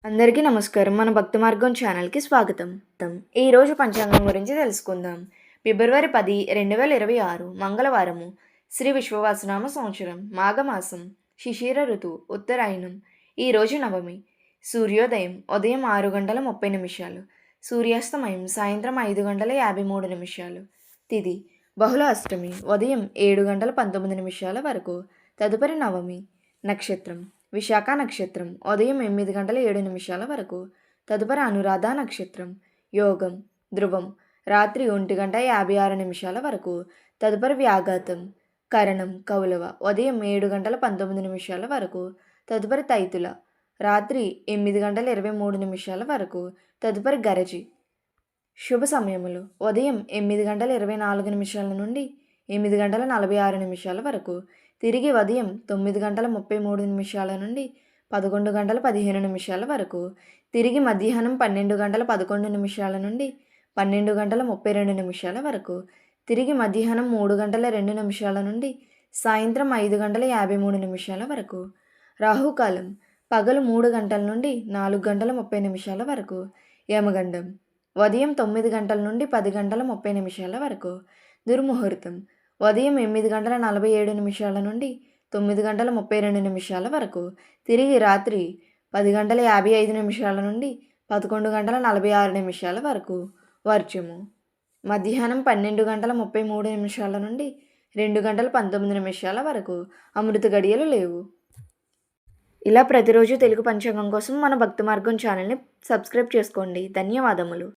అందరికీ నమస్కారం. మన భక్తి మార్గం ఛానల్‌కి స్వాగతం. ఈరోజు పంచాంగం గురించి తెలుసుకుందాం. ఫిబ్రవరి 10, 2026 మంగళవారము. శ్రీ విశ్వవసునామ సంవత్సరం, మాఘమాసం, శిశిర ఋతువు, ఉత్తరాయణం. ఈరోజు నవమి. సూర్యోదయం ఉదయం 6:30, సూర్యాస్తమయం సాయంత్రం 5:53. తిథి బహుళ అష్టమి ఉదయం 7:19 వరకు. తదుపరి నవమి. నక్షత్రం విశాఖ నక్షత్రం ఉదయం 8:07 వరకు. తదుపరి అనురాధ నక్షత్రం. యోగం ధ్రువం రాత్రి 1:56 వరకు. తదుపరి వ్యాఘాతం. కరణం కౌలవ ఉదయం 7:19 వరకు. తదుపరి తైతుల రాత్రి 8:23 వరకు. తదుపరి గరజి. శుభ సమయములు ఉదయం 8:24 నుండి 8:46 వరకు. తిరిగి ఉదయం 9:33 నుండి 11:15 వరకు. తిరిగి మధ్యాహ్నం 12:11 నుండి 12:32 వరకు. తిరిగి మధ్యాహ్నం 3:02 నుండి సాయంత్రం 5:53 వరకు. రాహుకాలం పగలు 3 గంటల నుండి 4:30 వరకు. యమగండం ఉదయం 9 గంటల నుండి 10:30 వరకు. దుర్ముహూర్తం ఉదయం 8:47 నుండి 9:32 వరకు. తిరిగి రాత్రి 10:55 నుండి 11:46 వరకు. వర్జము మధ్యాహ్నం 12:33 నుండి 2:19 వరకు. అమృత గడియలు లేవు. ఇలా ప్రతిరోజు తెలుగు పంచాంగం కోసం మన భక్తి మార్గం ఛానల్ని సబ్స్క్రైబ్ చేసుకోండి. ధన్యవాదములు.